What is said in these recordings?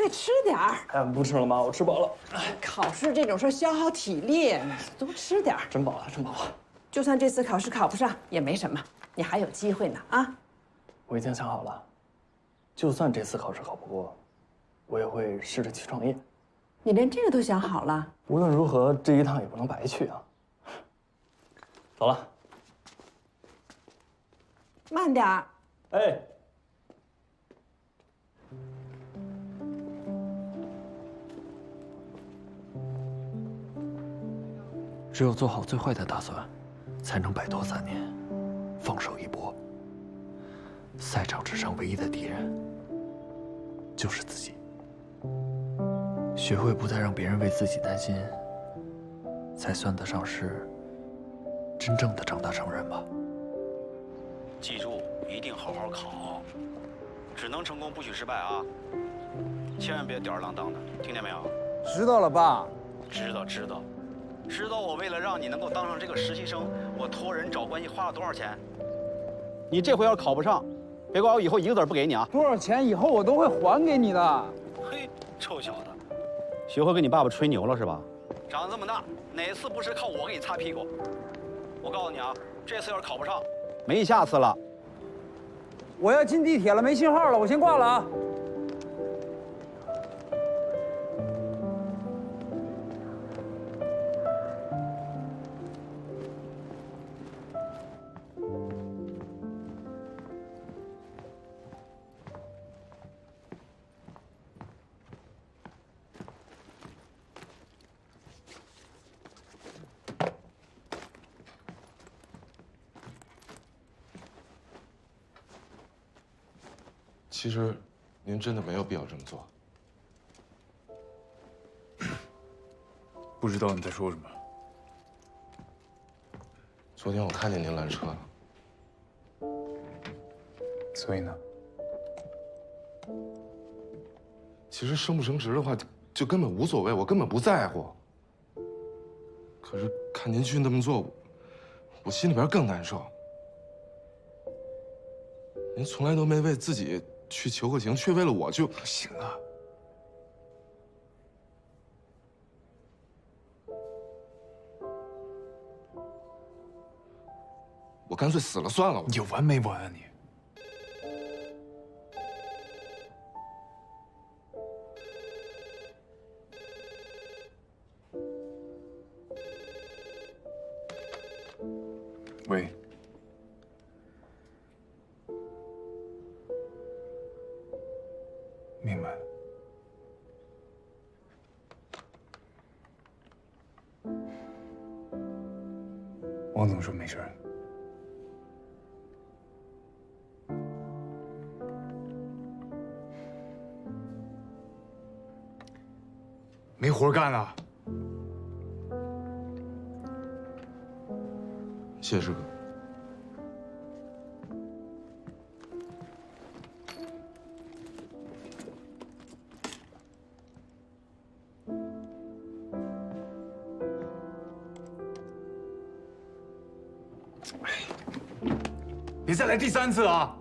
再吃点儿。哎，不吃了，妈，我吃饱了。考试这种事儿消耗体力，你多吃点儿。真饱了，真饱了。就算这次考试考不上也没什么，你还有机会呢啊！我已经想好了，就算这次考试考不过，我也会试着去创业。你连这个都想好了？无论如何，这一趟也不能白去啊。走了。慢点儿。哎。只有做好最坏的打算，才能摆脱3年，放手一搏。赛场之上唯一的敌人，就是自己。学会不再让别人为自己担心，才算得上是真正的长大成人吧。记住，一定好好考，只能成功不许失败啊！千万别吊儿郎当的，听见没有？知道了，爸。知道。知道我为了让你能够当上这个实习生，我托人找关系花了多少钱？你这回要是考不上，别怪我以后一个子不给你啊！多少钱以后我都会还给你的。嘿，臭小子，学会跟你爸爸吹牛了是吧？长这么大，哪次不是靠我给你擦屁股？我告诉你啊，这次要是考不上，没下次了。我要进地铁了，没信号了，我先挂了啊。其实，您真的没有必要这么做。不知道你在说什么。昨天我看见您拦车了。所以呢？其实升不升职的话，就根本无所谓，我根本不在乎。可是看您去那么做，我心里边更难受。您从来都没为自己去求过情，却为了我就行了。我干脆死了算了。你有完没完啊你？喂。明白了。王总说没事儿。没活干了。谢谢师哥。别再来第3次啊！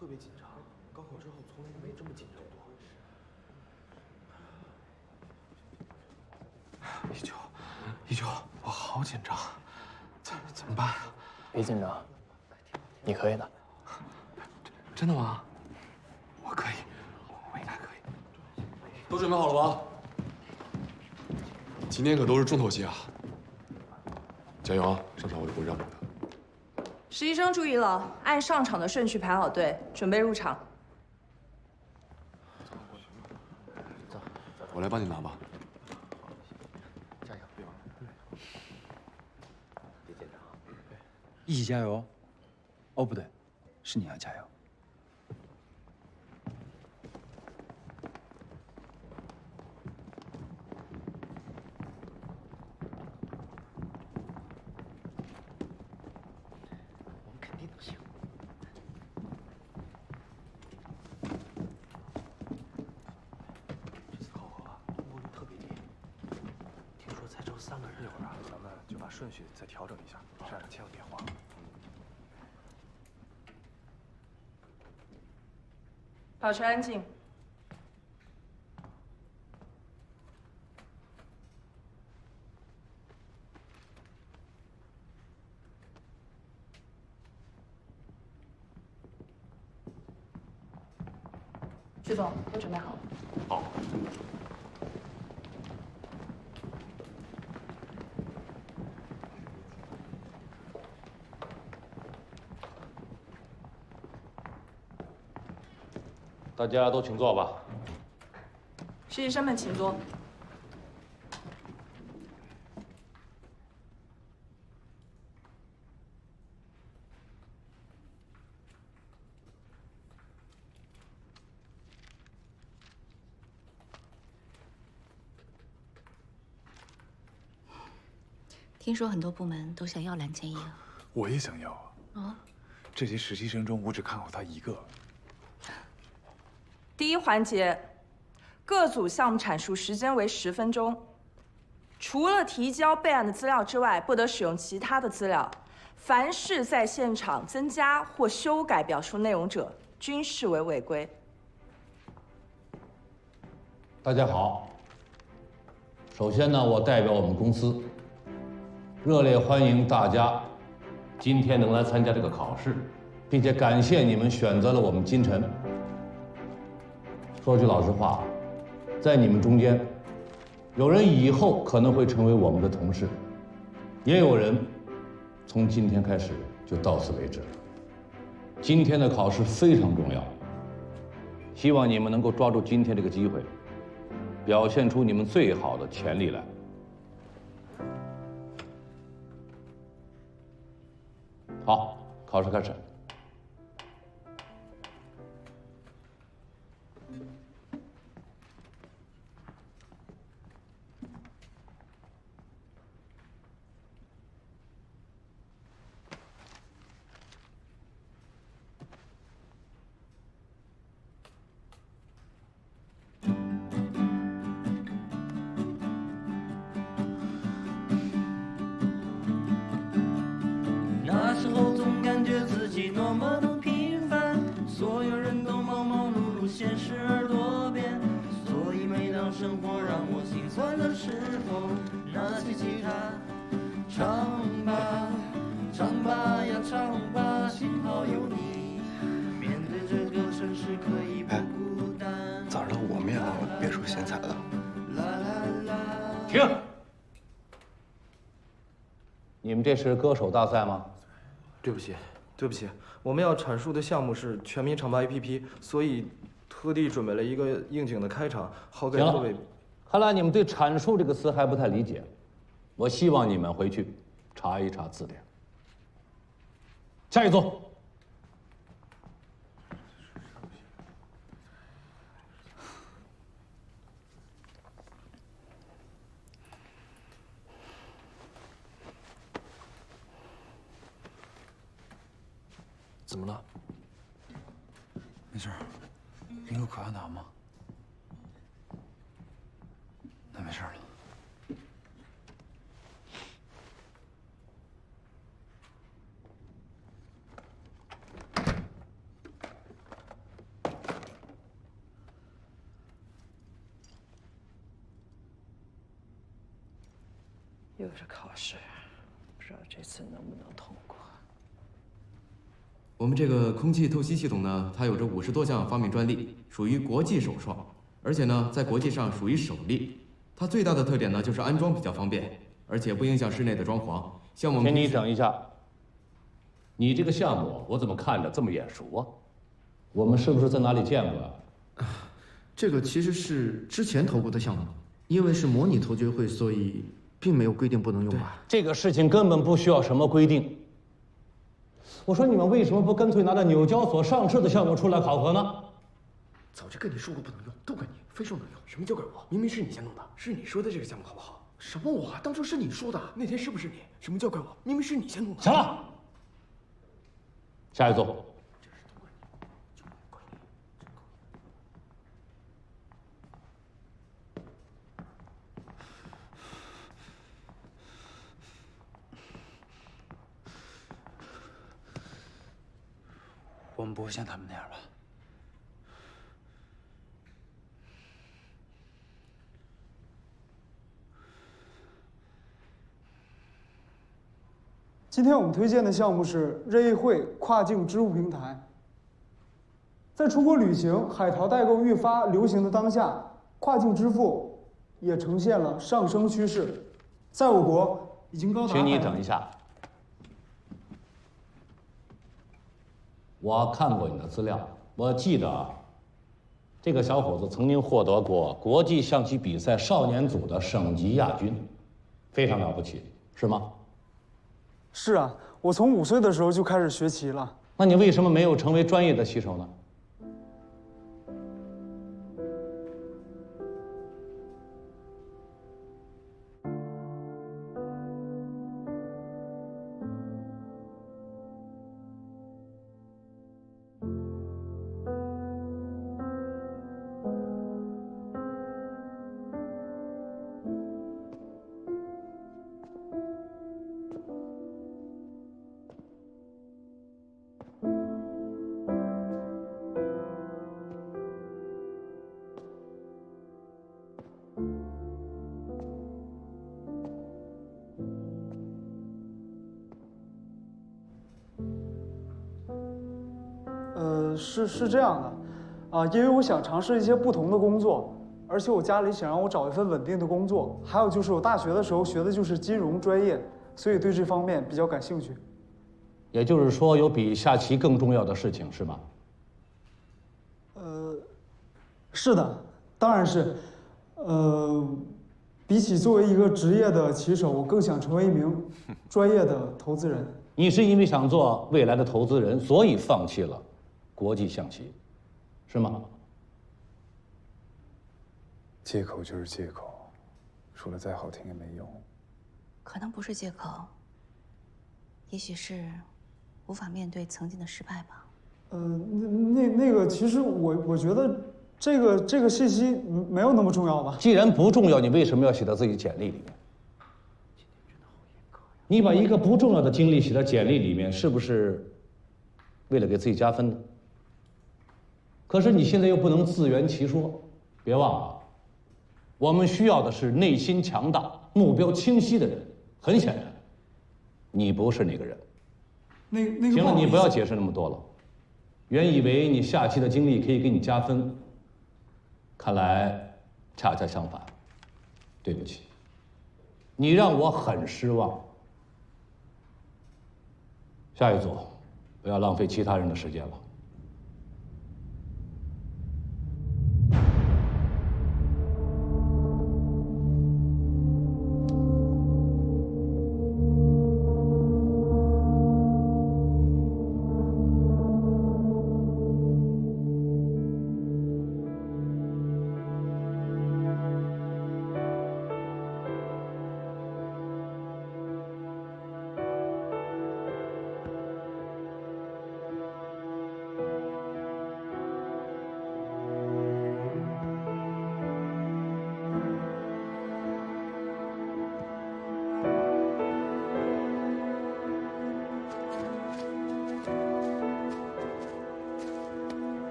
特别紧张，高考之后从来没这么紧张过。一九，我好紧张，怎么办啊？别紧张，你可以的。真的吗？我可以，我应该可以。都准备好了吗？今天可都是重头戏啊！加油啊！上场我就不会让你的。实习生注意了，按上场的顺序排好队，准备入场。我来帮你拿吧。加油！别紧张。一起加油。哦，不对，是你要加油。3个人，一会儿啊，咱们就把顺序再调整一下，这样签个电话。保持安静。徐总，都准备好了。好。大家都请坐吧。实习生们请坐。听说很多部门都想要蓝建英，我也想要啊。哦，这些实习生中，我只看好他一个。第一环节，各组项目阐述时间为10分钟，除了提交备案的资料之外，不得使用其他的资料。凡是在现场增加或修改表述内容者，均视为违规。大家好，首先呢，我代表我们公司热烈欢迎大家今天能来参加这个考试，并且感谢你们选择了我们金晨。说句老实话，在你们中间，有人以后可能会成为我们的同事，也有人从今天开始就到此为止了。今天的考试非常重要，希望你们能够抓住今天这个机会，表现出你们最好的潜力来。好，考试开始。那时候总感觉自己多么的平凡，所有人都忙忙碌碌，现实而多变。所以每当生活让我心酸的时候，拿起吉他，唱吧，唱吧呀唱吧，幸好有你，面对这个城市可以不孤单。早知道我们也来别墅闲彩了。停！你们这是歌手大赛吗？对不起，对不起，我们要阐述的项目是全民唱吧 APP， 所以特地准备了一个应景的开场，好给各位。看来你们对“阐述”这个词还不太理解，我希望你们回去查一查字典。下一组。怎么了？没事，领个可汗糖吗？那没事了。又是考试，不知道这次能不能通过。我们这个空气透析系统呢，它有着50多项发明专利，属于国际首创，而且呢，在国际上属于首例。它最大的特点呢，就是安装比较方便，而且不影响室内的装潢。像我们，请你等一下，你这个项目我怎么看着这么眼熟啊？我们是不是在哪里见过啊？这个其实是之前投过的项目，因为是模拟头决会，所以并没有规定不能用吧？这个事情根本不需要什么规定。我说你们为什么不干脆拿着纽交所上市的项目出来考核呢？早就跟你说过不能用，都怪你，非说能用。什么就怪我？明明是你先弄的，是你说的这个项目好不好？什么我？当初是你说的，那天是不是你？什么叫怪我？明明是你先弄的。行了，下一组。们不会像他们那样吧？今天我们推荐的项目是任意汇跨境支付平台。在出国旅行、海淘代购愈发流行的当下，跨境支付也呈现了上升趋势，在我国已经高达。请你等一下，我看过你的资料，我记得啊，这个小伙子曾经获得过国际象棋比赛少年组的省级亚军，非常了不起，是吗？是啊，我从5岁的时候就开始学棋了。那你为什么没有成为专业的棋手呢？是这样的，因为我想尝试一些不同的工作，而且我家里想让我找一份稳定的工作，还有就是我大学的时候学的就是金融专业，所以对这方面比较感兴趣。也就是说，有比下棋更重要的事情，是吗？是的，当然是。比起作为一个职业的棋手，我更想成为一名专业的投资人。你是因为想做未来的投资人，所以放弃了国际象棋，是吗？借口就是借口，说的再好听也没用。可能不是借口，也许是无法面对曾经的失败吧。那个，其实我觉得这个信息没有那么重要吧。既然不重要，你为什么要写到自己简历里面？你把一个不重要的经历写到简历里面，是不是为了给自己加分呢？可是你现在又不能自圆其说，别忘了，我们需要的是内心强大、目标清晰的人。很显然，你不是那个人。那个。行了，你不要解释那么多了。原以为你下棋的经历可以给你加分，看来恰恰相反。对不起，你让我很失望。下一组，不要浪费其他人的时间了。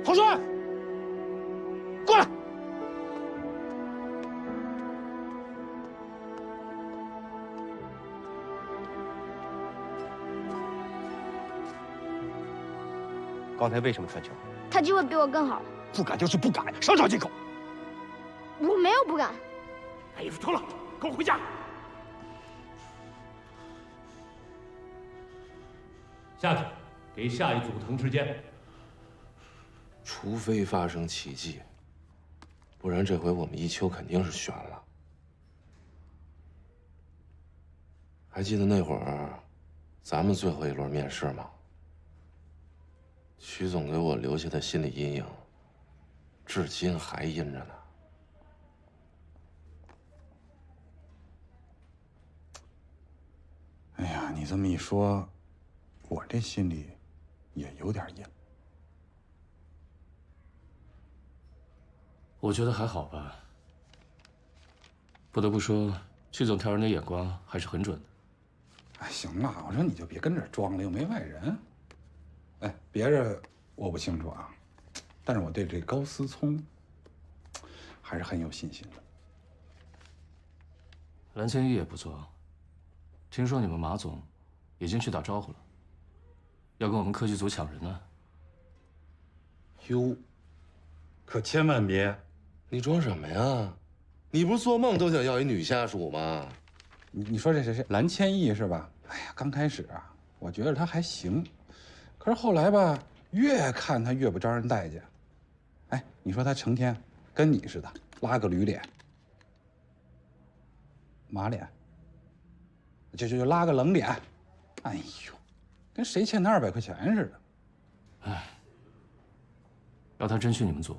同学，过来！刚才为什么传球？他机会比我更好。不敢就是不敢，少找借口。我没有不敢。把衣服脱了，跟我回家。下去，给下一组腾时间。除非发生奇迹，不然这回我们一丘肯定是悬了。还记得那会儿咱们最后一轮面试吗？曲总给我留下的心理阴影，至今还印着呢。哎呀，你这么一说，我这心里也有点阴。我觉得还好吧。不得不说，曲总挑人的眼光还是很准的。哎，行了，我说你就别跟这儿装了，又没外人。哎，别人我不清楚啊，但是我对这高思聪还是很有信心的。蓝千一也不错，听说你们马总已经去打招呼了，要跟我们科技组抢人呢。哟，可千万别！你装什么呀？你不是做梦都想要一女下属吗？你说这谁？蓝千亿是吧？哎呀，刚开始啊，我觉得他还行，可是后来吧，越看他越不招人待见。哎，你说他成天跟你似的，拉个驴脸，马脸，就拉个冷脸，哎呦，跟谁欠他200块钱似的。哎，要他真去你们组，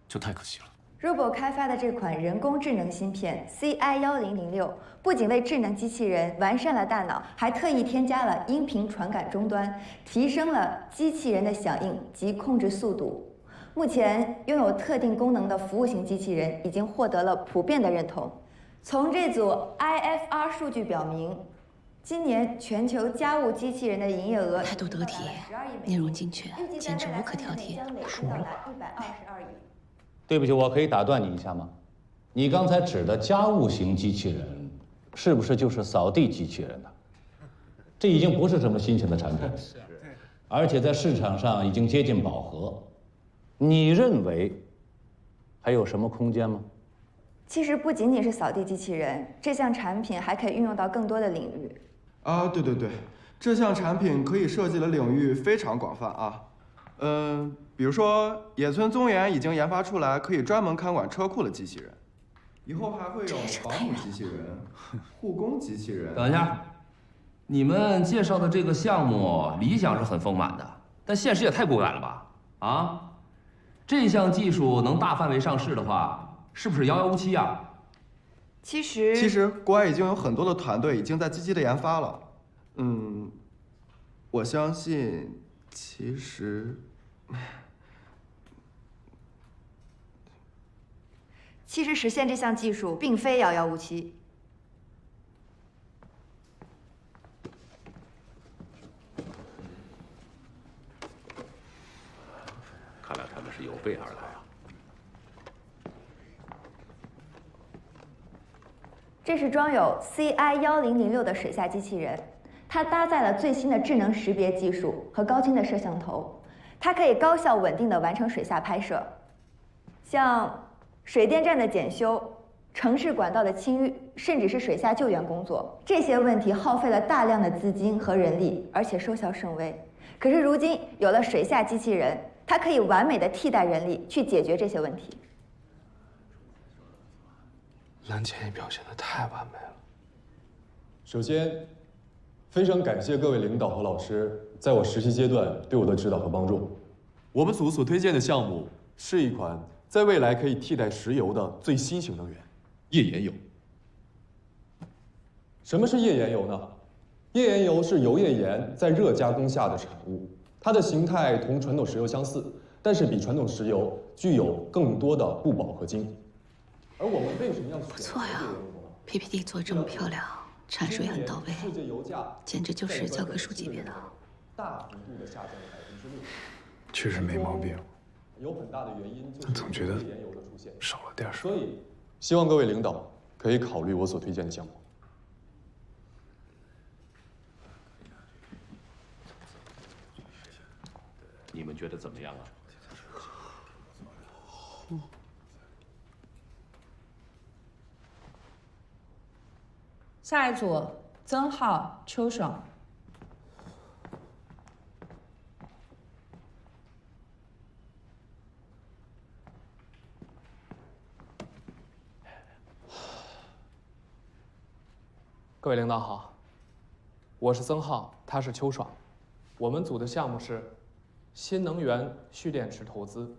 就太可惜了。Robo 开发的这款人工智能芯片 CI1006，不仅为智能机器人完善了大脑，还特意添加了音频传感终端，提升了机器人的响应及控制速度。目前，拥有特定功能的服务型机器人已经获得了普遍的认同。从这组 IFR 数据表明，今年全球家务机器人的营业额态度得体，内容精确，简直无可挑剔。数了。对不起，我可以打断你一下吗？你刚才指的家务型机器人，是不是就是扫地机器人呢？这已经不是什么新型的产品，而且在市场上已经接近饱和。你认为还有什么空间吗？其实不仅仅是扫地机器人，这项产品还可以运用到更多的领域。啊，对，这项产品可以涉及的领域非常广泛啊。比如说野村宗元已经研发出来可以专门看管车库的机器人，以后还会有保姆机器人、护工机器人。等一下，你们介绍的这个项目理想是很丰满的，但现实也太骨感了吧？啊，这项技术能大范围上市的话，是不是遥遥无期啊？其实国外已经有很多的团队已经在积极的研发了。我相信，其实实现这项技术并非遥遥无期。看来他们是有备而来啊。这是装有 CI1006的水下机器人，它搭载了最新的智能识别技术和高清的摄像头，它可以高效稳定地完成水下拍摄，像水电站的检修、城市管道的清淤，甚至是水下救援工作，这些问题耗费了大量的资金和人力，而且收效甚微。可是如今有了水下机器人，它可以完美的替代人力去解决这些问题。蓝千亿表现得太完美了。首先，非常感谢各位领导和老师在我实习阶段对我的指导和帮助。我们组所推荐的项目是一款在未来可以替代石油的最新型能源——页岩油。什么是页岩油呢？页岩油是油页岩在热加工下的产物，它的形态同传统石油相似，但是比传统石油具有更多的不饱和晶。而我们为什么要选？不错呀，PPT 做这么漂亮，阐述也很到位，简直就是教科书级别的。大幅度的下降了6%。确实没毛病，有很大的原因就是总觉得少了点什么。所以，希望各位领导可以考虑我所推荐的项目。你们觉得怎么样啊？下一组，曾浩、邱爽。各位领导好，我是曾浩，他是邱爽，我们组的项目是新能源蓄电池投资。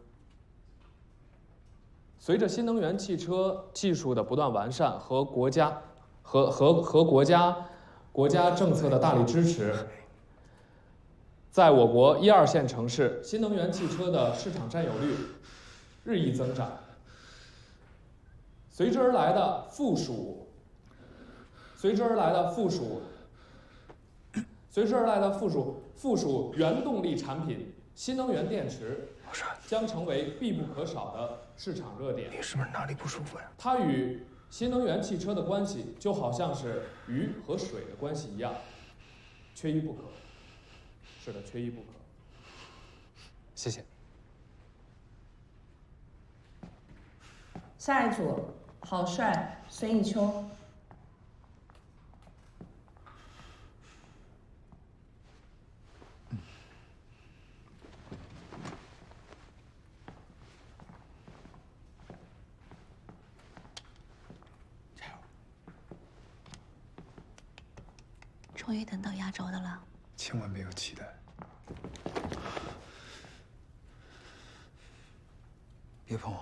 随着新能源汽车技术的不断完善和国家政策的大力支持，在我国1、2线城市，新能源汽车的市场占有率日益增长，随之而来的附属随之而来的附属原动力产品新能源电池将成为必不可少的市场热点。你是不是哪里不舒服呀？它与新能源汽车的关系就好像是鱼和水的关系一样，缺一不可。是的，缺一不可。谢谢。下一组，郝帅、孙艺秋。终于等到压轴的了。千万别有期待。别碰我。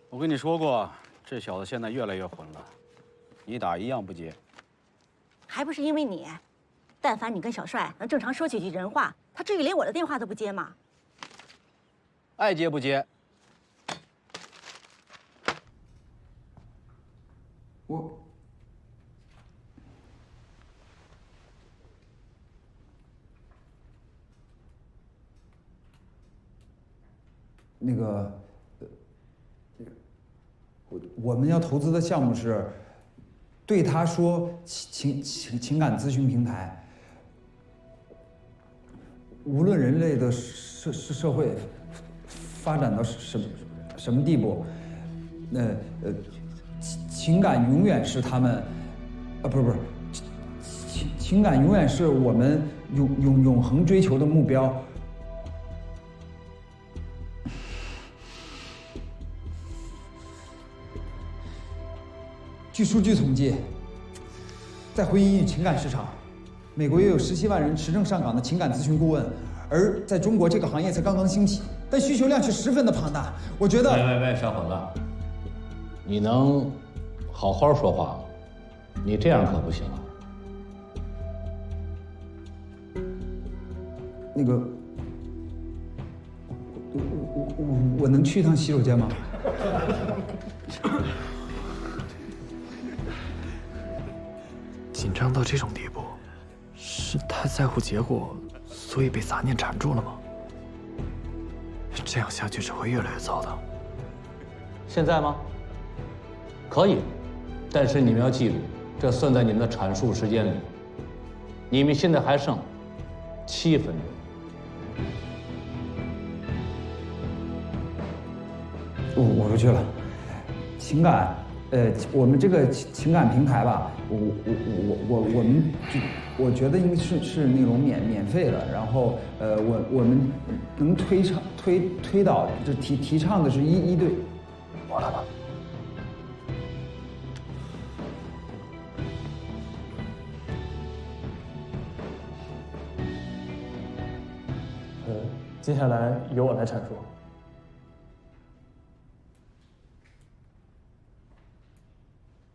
我跟你说过，这小子现在越来越混了，你打一样不接。还不是因为你，但凡你跟小帅能正常说几句人话，他至于连我的电话都不接吗？爱接不接。那个，我们要投资的项目是，对他说情感咨询平台。无论人类的社会发展到什么地步，情感永远是他们，不是，情感永远是我们永恒追求的目标。据数据统计，在婚姻与情感市场，美国约有17万人持证上岗的情感咨询顾问，而在中国这个行业才刚刚兴起，但需求量却十分的庞大。我觉得，喂，小伙子，你能好好说话吗？你这样可不行啊。那个，我能去一趟洗手间吗？紧张到这种地步，是太在乎结果，所以被杂念缠住了吗？这样下去只会越来越糟的。现在吗？可以，但是你们要记住，这算在你们的阐述时间里。你们现在还剩7分钟。我不去了。情感，我们这个情感平台吧，我觉得应该是那种免费的，然后我们能推导这提倡的是一对。我来吧。接下来由我来阐述。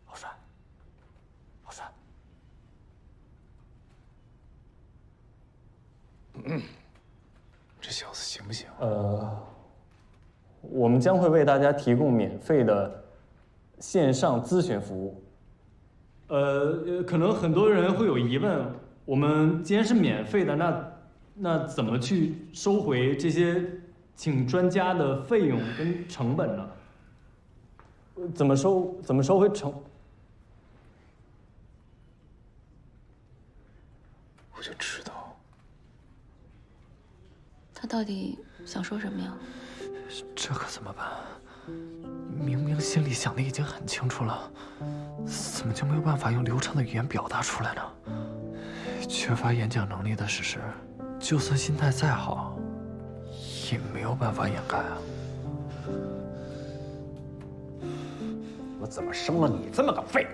好帅。这小子行不行？我们将会为大家提供免费的线上咨询服务。可能很多人会有疑问，我们既然是免费的，那怎么去收回这些请专家的费用跟成本呢？怎么收回成？我就知道。他到底想说什么呀？这可怎么办？明明心里想的已经很清楚了，怎么就没有办法用流畅的语言表达出来呢？缺乏演讲能力的事实，就算心态再好，也没有办法掩盖啊。我怎么生了你这么个废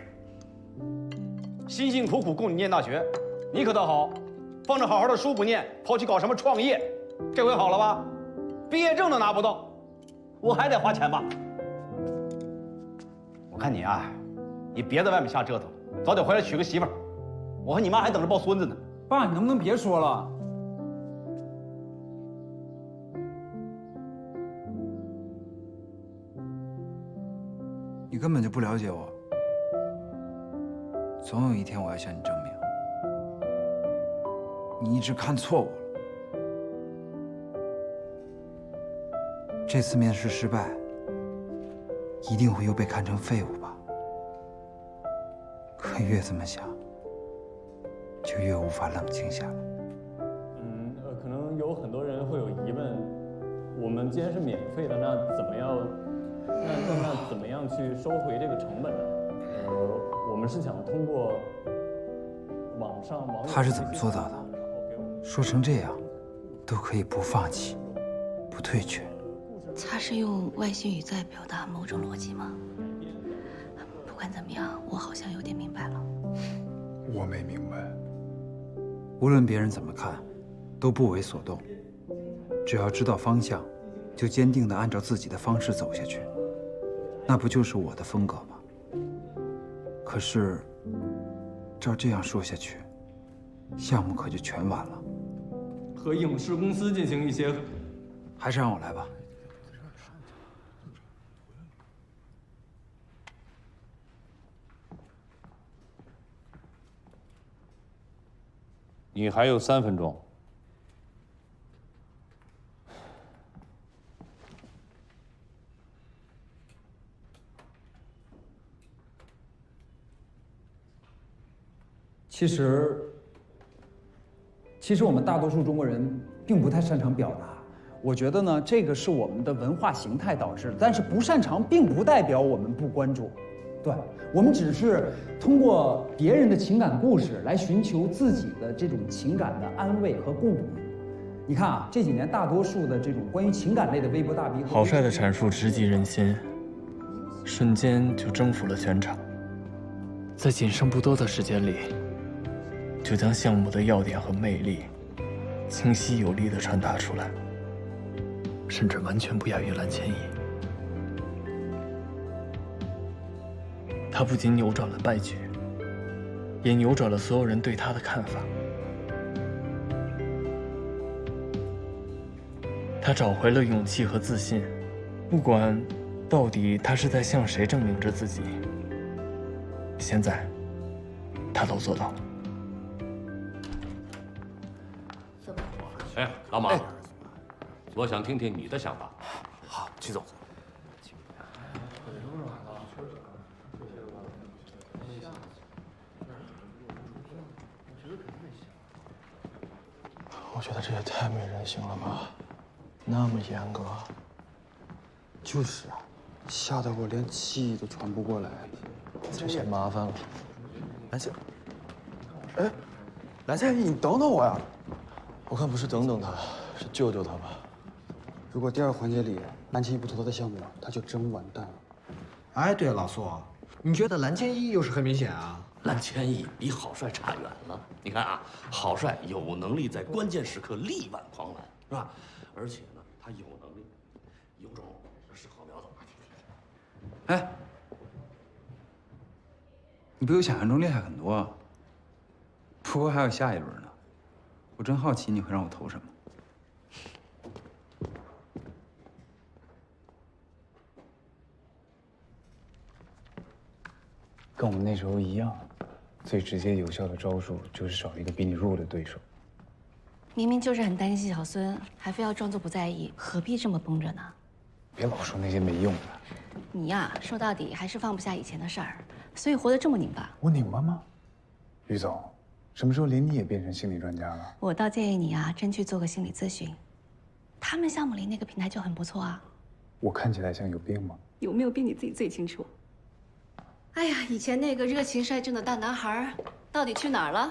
物？辛辛苦苦供你念大学，你可倒好，放着好好的书不念，跑去搞什么创业，这回好了吧？毕业证都拿不到，我还得花钱吧？看你啊，你别在外面瞎折腾，早点回来娶个媳妇儿。我和你妈还等着抱孙子呢。爸，你能不能别说了？你根本就不了解我，总有一天我要向你证明，你一直看错我了。这次面试失败，一定会又被看成废物吧？可越这么想，就越无法冷静下来。可能有很多人会有疑问，我们既然是免费的，那怎么样去收回这个成本呢？我们是想通过网友他是怎么做到的？说成这样，都可以不放弃，不退却。他是用外星语在表达某种逻辑吗？不管怎么样，我好像有点明白了。我没明白。无论别人怎么看，都不为所动。只要知道方向，就坚定地按照自己的方式走下去。那不就是我的风格吗？可是，照这样说下去，项目可就全完了。和影视公司进行一些，还是让我来吧。你还有3分钟。其实我们大多数中国人并不太擅长表达。我觉得呢，这个是我们的文化形态导致的，但是不擅长并不代表我们不关注。对，我们只是通过别人的情感故事来寻求自己的这种情感的安慰和共鸣。你看啊，这几年大多数的这种关于情感类的微博大 V， 郝帅的阐述直击人心，瞬间就征服了全场。在仅剩不多的时间里，就将项目的要点和魅力清晰有力地传达出来，甚至完全不亚于蓝千亿。他不仅扭转了败局，也扭转了所有人对他的看法。他找回了勇气和自信，不管到底他是在向谁证明着自己，现在他都做到了。哎，老马，我想听听你的想法。好，曲总。我觉得这也太没人性了吧，那么严格。就是啊，吓得我连气都喘不过来。这也麻烦了。蓝千，哎，蓝千，你等等我呀！我看不是等等他，是救救他吧。如果第2环节里蓝千亿不投他的项目，他就真完蛋了。哎，对了，老苏，你觉得蓝千亿又是很明显啊？蓝千亿比郝帅差远了。你看啊，郝帅有能力在关键时刻力挽狂澜，是吧？而且呢，他有能力，有种是好苗子。哎，你比我想象中厉害很多啊。不过还有下一轮呢，我真好奇你会让我投什么。跟我们那时候一样，最直接有效的招数就是找一个比你弱的对手。明明就是很担心小孙，还非要装作不在意，何必这么绷着呢？别老说那些没用的。你呀，说到底还是放不下以前的事儿，所以活得这么拧巴。我拧巴吗？于总，什么时候连你也变成心理专家了？我倒建议你啊，真去做个心理咨询。他们项目里那个平台就很不错啊。我看起来像有病吗？有没有病你自己最清楚。哎呀，以前那个热情率真的大男孩，到底去哪儿了？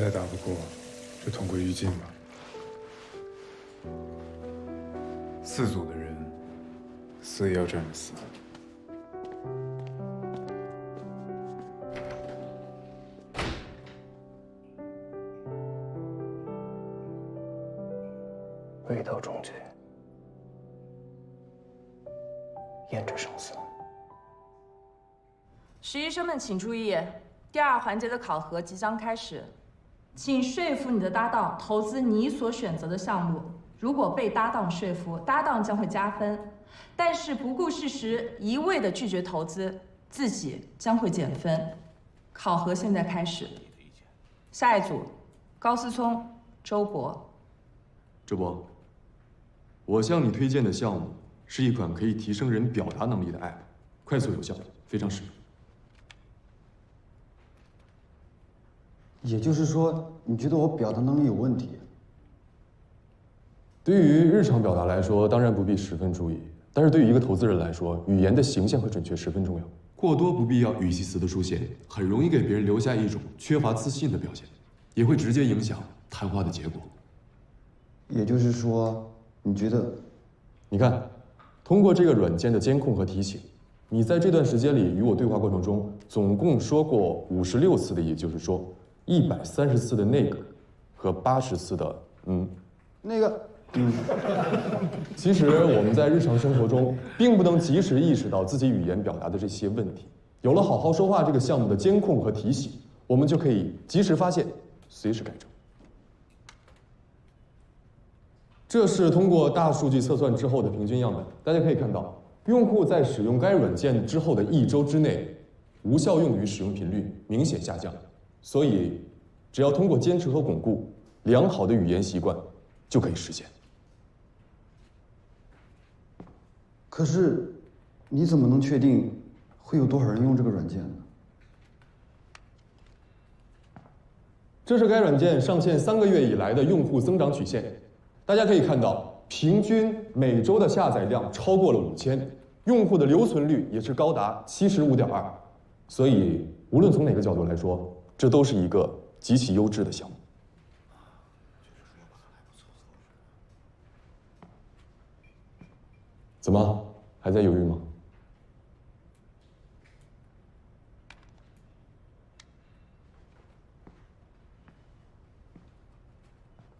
在打不过，就同归于尽吧。4组的人，死也要站着死。未到终局，焉知生死？实习生们请注意，第2环节的考核即将开始，请说服你的搭档投资你所选择的项目。如果被搭档说服，搭档将会加分；但是不顾事实，一味的拒绝投资，自己将会减分。考核现在开始。下一组，高思聪、周博。周博，我向你推荐的项目是一款可以提升人表达能力的 App， 快速有效，非常实用。也就是说，你觉得我表达能力有问题？对于日常表达来说，当然不必十分注意，但是对于一个投资人来说，语言的形象和准确十分重要。过多不必要语气词的出现，很容易给别人留下一种缺乏自信的表现，也会直接影响谈话的结果。也就是说，你觉得？你看，通过这个软件的监控和提醒，你在这段时间里与我对话过程中，总共说过56次的，也就是说，130次的那个和80次的那个。其实我们在日常生活中并不能及时意识到自己语言表达的这些问题。有了好好说话这个项目的监控和提醒，我们就可以及时发现，随时改正。这是通过大数据测算之后的平均样本，大家可以看到，用户在使用该软件之后的1周之内，无效用语使用频率明显下降。所以，只要通过坚持和巩固良好的语言习惯，就可以实现。可是，你怎么能确定会有多少人用这个软件呢？这是该软件上线3个月以来的用户增长曲线。大家可以看到，平均每周的下载量超过了5000，用户的留存率也是高达75.2%。所以，无论从哪个角度来说，这都是一个极其优质的项目。怎么，还在犹豫吗？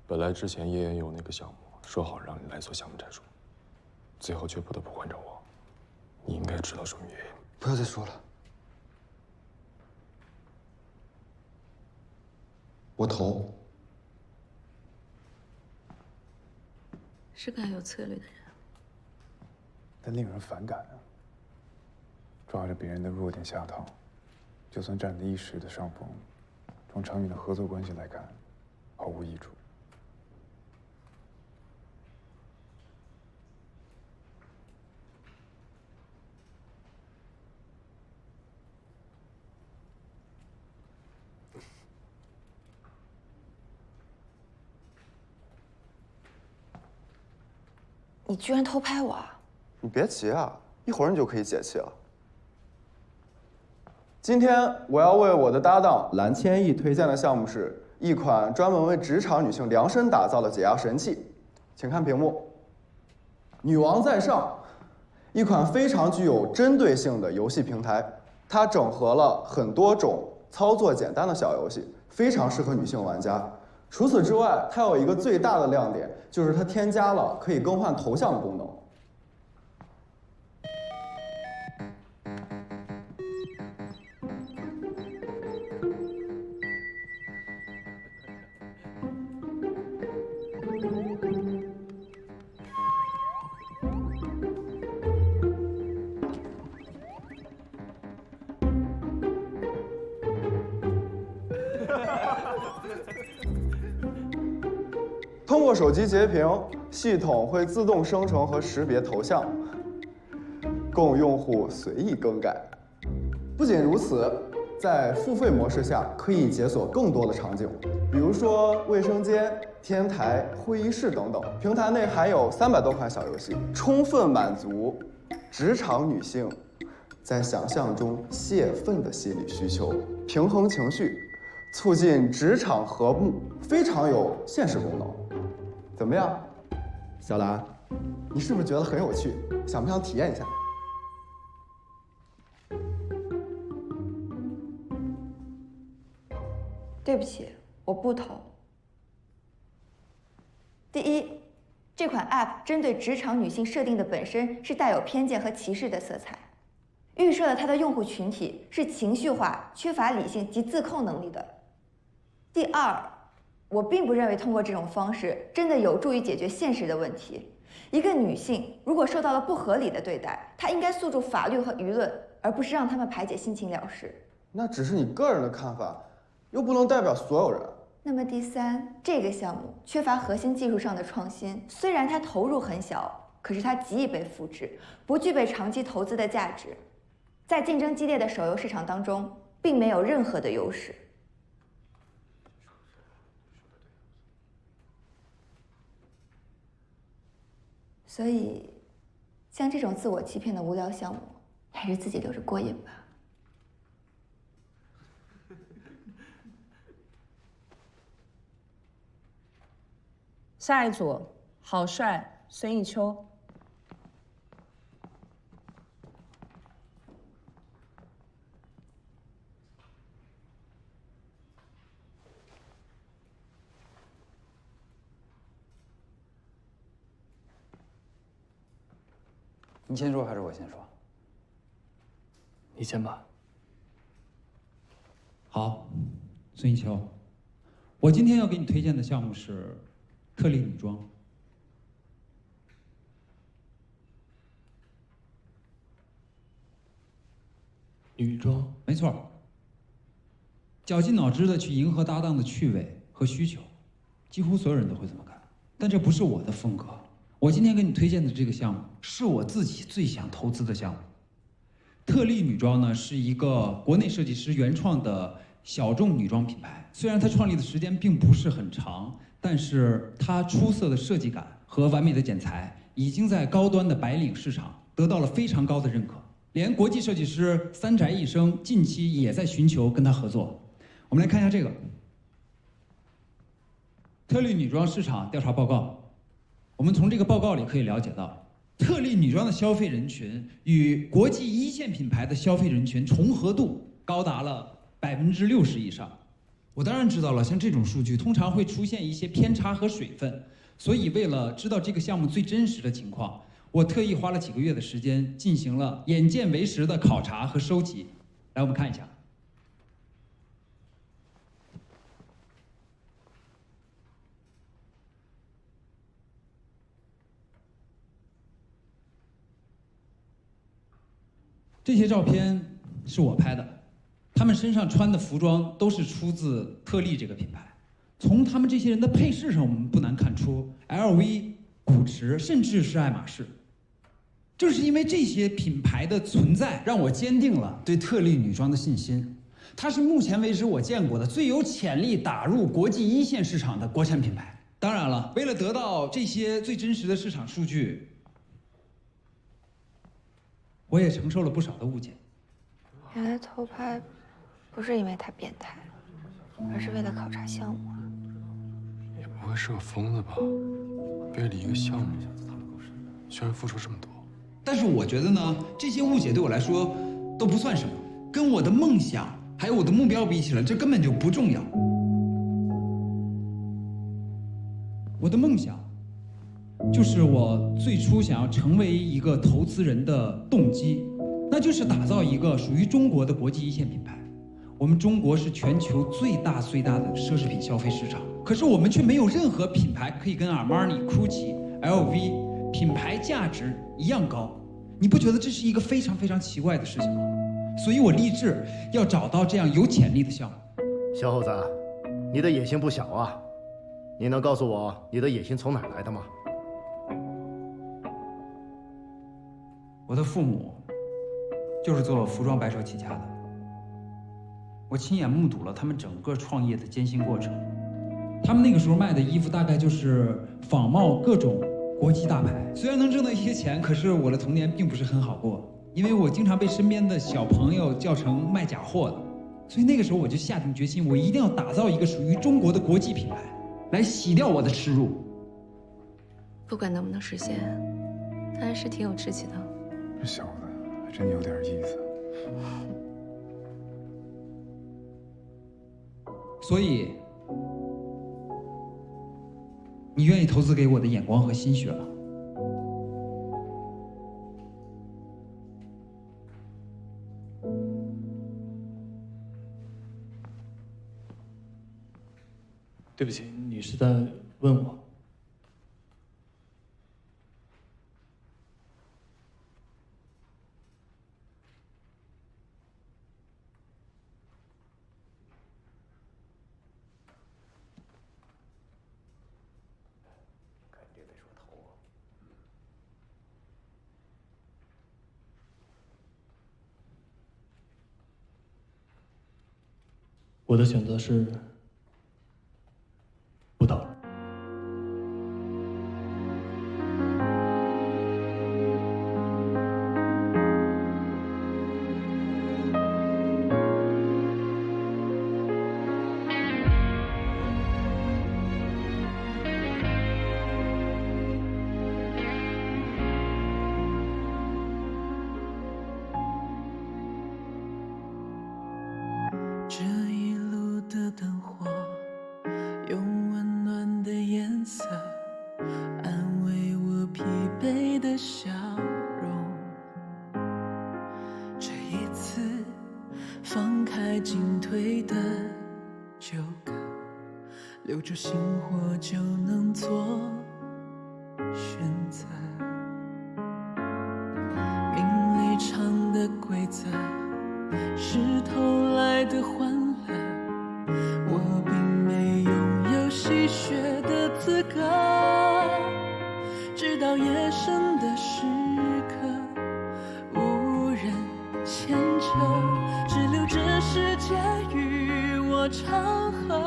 本来之前也有那个项目，说好让你来做项目战术，最后却不得不换成我。你应该知道什么原因。不要再说了，我投。是个有策略的人。但令人反感啊！抓着别人的弱点下套，就算占得一时的上风，从长远的合作关系来看，毫无益处。你居然偷拍我啊！你别急啊，一会儿你就可以解气了。今天我要为我的搭档蓝千亿推荐的项目是一款专门为职场女性量身打造的解压神器，请看屏幕。女王在上，一款非常具有针对性的游戏平台，它整合了很多种操作简单的小游戏，非常适合女性玩家。除此之外，它有一个最大的亮点，就是它添加了可以更换头像的功能。通过手机截屏，系统会自动生成和识别头像，供用户随意更改。不仅如此，在付费模式下可以解锁更多的场景，比如说卫生间、天台、会议室等等。平台内还有300多款小游戏，充分满足职场女性在想象中泄愤的心理需求，平衡情绪，促进职场和睦，非常有现实功能。怎么样，小兰？你是不是觉得很有趣？想不想体验一下？对不起，我不投。第一，这款 App 针对职场女性设定的本身是带有偏见和歧视的色彩，预设了它的用户群体是情绪化、缺乏理性及自控能力的。第二，我并不认为通过这种方式真的有助于解决现实的问题。一个女性如果受到了不合理的对待，她应该诉诸法律和舆论，而不是让她们排解心情了事。那只是你个人的看法，又不能代表所有人。那么第三，这个项目缺乏核心技术上的创新，虽然它投入很小，可是它极易被复制，不具备长期投资的价值，在竞争激烈的手游市场当中，并没有任何的优势。所以，像这种自我欺骗的无聊项目，还是自己留着过瘾吧。下一组，郝帅、孙艺秋。你先说还是我先说？你先吧。好，孙艺秋，我今天要给你推荐的项目是特丽女装。女装？没错。绞尽脑汁的去迎合搭档的趣味和需求，几乎所有人都会这么干。但这不是我的风格。我今天给你推荐的这个项目，是我自己最想投资的项目。特丽女装呢，是一个国内设计师原创的小众女装品牌。虽然它创立的时间并不是很长，但是它出色的设计感和完美的剪裁，已经在高端的白领市场得到了非常高的认可。连国际设计师三宅一生近期也在寻求跟他合作。我们来看一下这个特丽女装市场调查报告。我们从这个报告里可以了解到，特丽女装的消费人群与国际一线品牌的消费人群重合度高达了60%以上。我当然知道了，像这种数据通常会出现一些偏差和水分，所以为了知道这个项目最真实的情况，我特意花了几个月的时间进行了眼见为实的考察和收集。来，我们看一下。这些照片是我拍的，他们身上穿的服装都是出自特丽这个品牌。从他们这些人的配饰上，我们不难看出 LV、古驰，甚至是爱马仕。正是因为这些品牌的存在，让我坚定了对特丽女装的信心。它是目前为止我见过的最有潜力打入国际一线市场的国产品牌。当然了，为了得到这些最真实的市场数据，我也承受了不少的误解。原来偷拍不是因为他变态，而是为了考察项目啊。也不会是个疯子吧？为了一个项目，居然付出这么多。但是我觉得呢，这些误解对我来说都不算什么，跟我的梦想还有我的目标比起来，这根本就不重要。我的梦想就是我最初想要成为一个投资人的动机，那就是打造一个属于中国的国际一线品牌。我们中国是全球最大的奢侈品消费市场，可是我们却没有任何品牌可以跟阿玛尼、GUCCI、LV品牌价值一样高。你不觉得这是一个非常非常奇怪的事情吗？所以我立志要找到这样有潜力的项目。小伙子，你的野心不小啊！你能告诉我你的野心从哪儿来的吗？我的父母就是做服装白手起家的，我亲眼目睹了他们整个创业的艰辛过程。他们那个时候卖的衣服大概就是仿冒各种国际大牌，虽然能挣到一些钱，可是我的童年并不是很好过，因为我经常被身边的小朋友叫成卖假货的。所以那个时候我就下定决心，我一定要打造一个属于中国的国际品牌，来洗掉我的耻辱。不管能不能实现，他还是挺有志气的。这小子还真有点意思。所以，你愿意投资给我的眼光和心血吗？对不起，你是在问我？我的选择是不投。这一路的灯火，用温暖的颜色安慰我疲惫的笑容。这一次放开进退的纠葛，留住星火就能做选择。名利场的规则是偷来的欢乐，我并没拥有戏谑的资格。直到夜深的时刻，无人牵扯，只留这世界与我长河。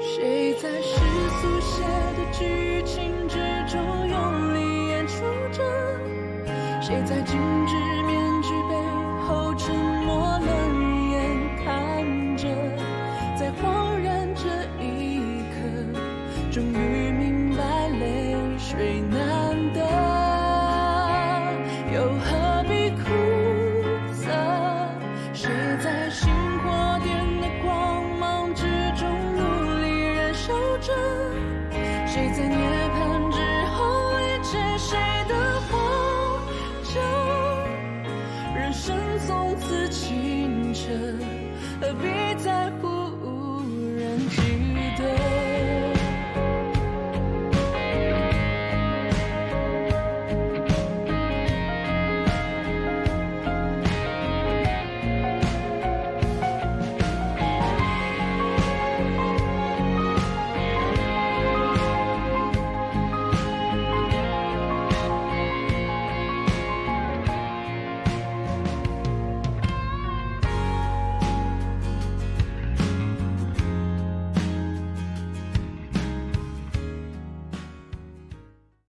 谁在世俗写的剧情之中用力演出着？谁在精致面具背后沉默冷眼看着？在恍然这一刻，终于明白泪水难得，又何必苦涩？谁在星火点的光芒之中努力燃烧着？谁在涅槃之后理解谁的活着？人生从此清澈，何必在乎